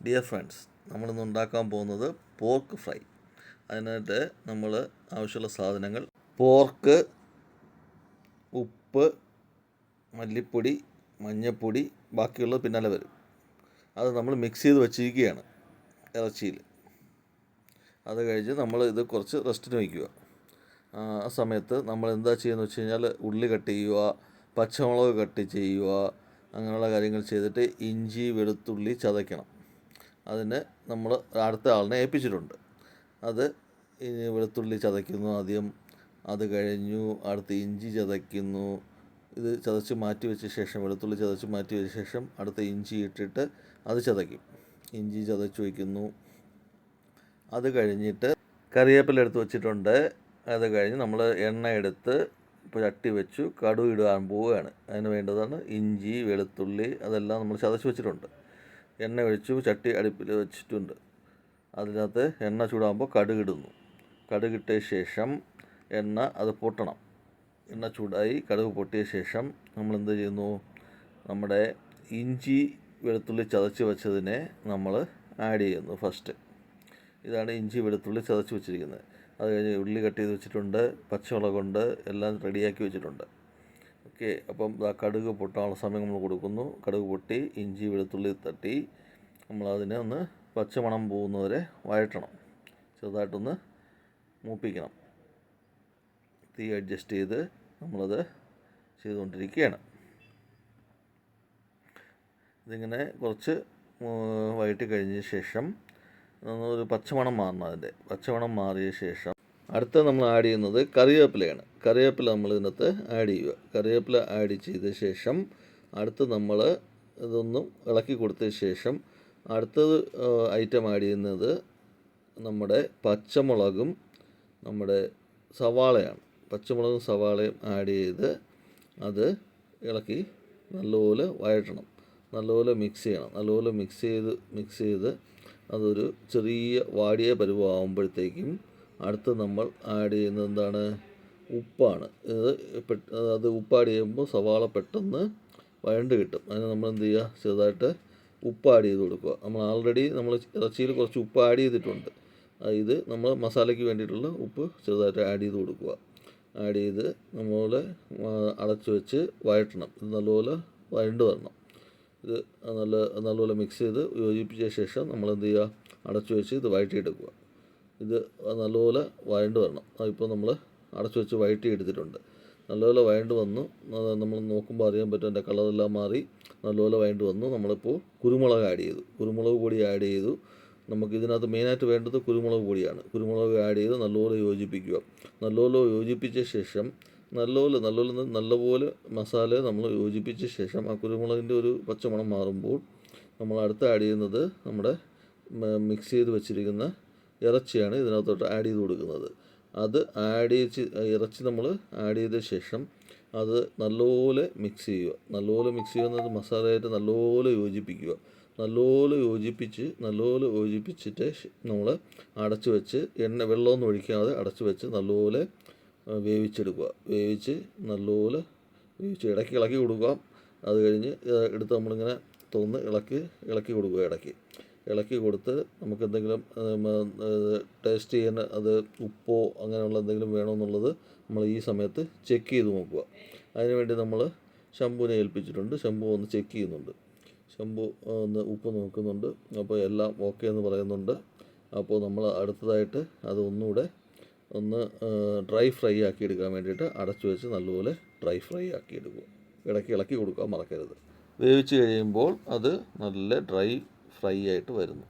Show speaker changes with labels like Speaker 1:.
Speaker 1: Dear friends, നമ്മളിന്ന് ഉണ്ടാക്കാൻ പോകുന്നത് പോർക്ക് ഫ്രൈ. അതിനായിട്ട് നമ്മൾ ആവശ്യമുള്ള സാധനങ്ങൾ: പോർക്ക്, ഉപ്പ്, മല്ലിപ്പൊടി, മഞ്ഞൾപ്പൊടി, ബാക്കിയുള്ളത് പിന്നാലെ വരും. അത് നമ്മൾ മിക്സ് ചെയ്ത് വച്ചിരിക്കുകയാണ് ഇറച്ചിയിൽ. അത് കഴിഞ്ഞ് നമ്മൾ ഇത് കുറച്ച് റെസ്റ്റിന് വയ്ക്കുക. ആ സമയത്ത് നമ്മൾ എന്താ ചെയ്യുന്നത് വെച്ച് കഴിഞ്ഞാൽ, ഉള്ളി കട്ട് ചെയ്യുക, പച്ചമുളക് കട്ട് ചെയ്യുക, അങ്ങനെയുള്ള കാര്യങ്ങൾ ചെയ്തിട്ട് ഇഞ്ചി വെളുത്തുള്ളി ചതയ്ക്കണം. അതിന് നമ്മൾ അടുത്ത ആളിനെ ഏൽപ്പിച്ചിട്ടുണ്ട്. അത് വെളുത്തുള്ളി ചതയ്ക്കുന്നു ആദ്യം, അത് കഴിഞ്ഞു അടുത്ത് ഇഞ്ചി ചതയ്ക്കുന്നു. ഇത് ചതച്ച് മാറ്റി വെച്ച ശേഷം, വെളുത്തുള്ളി ചതച്ച് മാറ്റി വെച്ച ശേഷം അടുത്ത ഇഞ്ചി ഇട്ടിട്ട് അത് ചതയ്ക്കും. ഇഞ്ചി ചതച്ച് വയ്ക്കുന്നു. അത് കഴിഞ്ഞിട്ട് കറിവേപ്പില എടുത്ത് വെച്ചിട്ടുണ്ട്. അത് കഴിഞ്ഞ് നമ്മൾ എണ്ണ എടുത്ത് ഇപ്പോൾ ചട്ടി വെച്ചു കടുക് ഇടാൻ പോവുകയാണ്. അതിന് വേണ്ടതാണ് ഇഞ്ചി വെളുത്തുള്ളി, അതെല്ലാം നമ്മൾ ചതച്ച് വെച്ചിട്ടുണ്ട്. എണ്ണ ഒഴിച്ചു, ചട്ടി അടുപ്പിൽ വെച്ചിട്ടുണ്ട്. അതിനകത്ത് എണ്ണ ചൂടാകുമ്പോൾ കടുകിടുന്നു. കടുകിട്ട ശേഷം അത് പൊട്ടണം. എണ്ണ ചൂടായി കടുക് പൊട്ടിയ ശേഷം നമ്മൾ എന്ത് ചെയ്യുന്നു, നമ്മുടെ ഇഞ്ചി വെളുത്തുള്ളി ചതച്ച് വെച്ചതിനെ നമ്മൾ ആഡ് ചെയ്യുന്നു ഫസ്റ്റ്. ഇതാണ് ഇഞ്ചി വെളുത്തുള്ളി ചതച്ച് വെച്ചിരിക്കുന്നത്. അത് കഴിഞ്ഞ് ഉള്ളി കട്ട് ചെയ്ത് വെച്ചിട്ടുണ്ട്, പച്ചമുളകുണ്ട്, എല്ലാം റെഡിയാക്കി വെച്ചിട്ടുണ്ട്. ഓക്കെ, അപ്പം കടുക് പൊട്ടാനുള്ള സമയം നമ്മൾ കൊടുക്കുന്നു. കടുക് പൊട്ടി, ഇഞ്ചി വെളുത്തുള്ളി തട്ടി, നമ്മളതിനെ ഒന്ന് പച്ചമണം പോകുന്നവരെ വഴറ്റണം. ചെറുതായിട്ടൊന്ന് മൂപ്പിക്കണം. തീ അഡ്ജസ്റ്റ് ചെയ്ത് നമ്മളത് ചെയ്തുകൊണ്ടിരിക്കുകയാണ്. ഇതിങ്ങനെ കുറച്ച് വഴറ്റി കഴിഞ്ഞ ശേഷം ഒരു പച്ചമണം മാറണം. അതിൻ്റെ പച്ചമണം മാറിയ ശേഷം അടുത്ത നമ്മൾ ആഡ് ചെയ്യുന്നത് കറിവേപ്പിലയാണ്. കറിവേപ്പില നമ്മൾ ഇതിനകത്ത് ആഡ് ചെയ്യുക. കറിവേപ്പില ആഡ് ചെയ്ത ശേഷം അടുത്ത് നമ്മൾ ഇതൊന്നും ഇളക്കി കൊടുത്ത ശേഷം അടുത്തത് ഐറ്റം ആഡ് ചെയ്യുന്നത് നമ്മുടെ പച്ചമുളകും നമ്മുടെ സവാളയാണ്. പച്ചമുളകും സവാളയും ആഡ് ചെയ്ത് അത് ഇളക്കി നല്ലപോലെ വഴറ്റണം. നല്ലപോലെ മിക്സ് ചെയ്യണം. നല്ലപോലെ മിക്സ് ചെയ്ത് അതൊരു ചെറിയ വാടിയ പരുവമാകുമ്പോഴത്തേക്കും അടുത്ത് നമ്മൾ ആഡ് ചെയ്യുന്നത് എന്താണ്, ഉപ്പാണ്. അത് ഉപ്പ് ആഡ് ചെയ്യുമ്പോൾ സവാള പെട്ടെന്ന് വഴണ്ട് കിട്ടും. അതിന് നമ്മൾ എന്ത് ചെയ്യുക, ചെറുതായിട്ട് ഉപ്പ് ആഡ് ചെയ്ത് കൊടുക്കുക. നമ്മൾ ആൾറെഡി ഇറച്ചിയിൽ കുറച്ച് ഉപ്പ് ആഡ് ചെയ്തിട്ടുണ്ട്. ഇത് നമ്മൾ മസാലയ്ക്ക് വേണ്ടിയിട്ടുള്ള ഉപ്പ് ചെറുതായിട്ട് ആഡ് ചെയ്ത് കൊടുക്കുക. ആഡ് ചെയ്ത് നമ്മൾ അടച്ചു വെച്ച് വഴറ്റണം. ഇത് നല്ലപോലെ വഴണ്ട് വരണം. ഇത് നല്ലപോലെ മിക്സ് ചെയ്ത് യോജിപ്പിച്ച ശേഷം നമ്മൾ എന്ത് ചെയ്യുക, അടച്ചു വെച്ച് ഇത് വഴറ്റിയെടുക്കുക. ഇത് നല്ലപോലെ വഴണ്ട് വരണം. ഇപ്പോൾ നമ്മൾ അടച്ചു വെച്ച് വഴറ്റി എടുത്തിട്ടുണ്ട്. നല്ലപോലെ വഴണ്ട് വന്നു. നമ്മൾ നോക്കുമ്പോൾ അറിയാൻ പറ്റും, അതിൻ്റെ കളറെല്ലാം മാറി നല്ലപോലെ വഴണ്ട് വന്നു. നമ്മളിപ്പോൾ കുരുമുളക് ആഡ് ചെയ്തു. കുരുമുളക് പൊടി ആഡ് ചെയ്തു. നമുക്ക് ഇതിനകത്ത് മെയിനായിട്ട് വേണ്ടത് കുരുമുളക് പൊടിയാണ്. കുരുമുളക് ആഡ് ചെയ്ത് നല്ലപോലെ യോജിപ്പിക്കുക. നല്ലപോലെ യോജിപ്പിച്ച ശേഷം നല്ലപോലെ മസാല നമ്മൾ യോജിപ്പിച്ച ശേഷം ആ കുരുമുളകിൻ്റെ ഒരു പച്ചമണം മാറുമ്പോൾ നമ്മൾ അടുത്ത് ആഡ് ചെയ്യുന്നത് നമ്മുടെ മിക്സ് ചെയ്ത് വെച്ചിരിക്കുന്ന ഇറച്ചിയാണ് ഇതിനകത്തോട്ട് ആഡ് ചെയ്ത് കൊടുക്കുന്നത്. അത് ഇറച്ചി നമ്മൾ ആഡ് ചെയ്ത ശേഷം അത് നല്ലപോലെ മിക്സ് ചെയ്യുക. നല്ലപോലെ മിക്സ് ചെയ്യുന്നത് മസാലയായിട്ട് നല്ലപോലെ യോജിപ്പിക്കുക. നല്ലപോലെ യോജിപ്പിച്ചിട്ട് നമ്മൾ അടച്ചു വെച്ച് വെള്ളമൊന്നും ഒഴിക്കാതെ അടച്ചു വെച്ച് നല്ലപോലെ വേവിച്ചെടുക്കുക. നല്ലപോലെ ഇടയ്ക്ക് ഇളക്കി കൊടുക്കുക. അത് കഴിഞ്ഞ് എടുത്ത് നമ്മളിങ്ങനെ തുറന്ന് ഇളക്കി കൊടുക്കുക. ഇളക്കി കൊടുത്ത് നമുക്ക് എന്തെങ്കിലും ടേസ്റ്റ് ചെയ്യാൻ അത് ഉപ്പോ അങ്ങനെയുള്ള എന്തെങ്കിലും വേണമെന്നുള്ളത് നമ്മൾ ഈ സമയത്ത് ചെക്ക് ചെയ്ത് നോക്കുക. അതിനുവേണ്ടി നമ്മൾ ശംഭുവിനെ ഏൽപ്പിച്ചിട്ടുണ്ട്. ശംഭു ഒന്ന് ചെക്ക് ചെയ്യുന്നുണ്ട്. ശംഭു ഒന്ന് ഉപ്പ് നോക്കുന്നുണ്ട്. അപ്പോൾ എല്ലാം ഓക്കെ എന്ന് പറയുന്നുണ്ട്. അപ്പോൾ നമ്മൾ അടുത്തതായിട്ട് അത് ഒന്നുകൂടെ ഡ്രൈ ഫ്രൈ ആക്കി എടുക്കാൻ വേണ്ടിയിട്ട് അടച്ചു വെച്ച് നല്ലപോലെ ഡ്രൈ ഫ്രൈ ആക്കി എടുക്കുക. ഇടയ്ക്ക് ഇളക്കി കൊടുക്കാൻ മറക്കരുത്. വേവിച്ച് കഴിയുമ്പോൾ അത് നല്ല ഡ്രൈ ഫ്രൈ ആയിട്ട് വരുന്നു.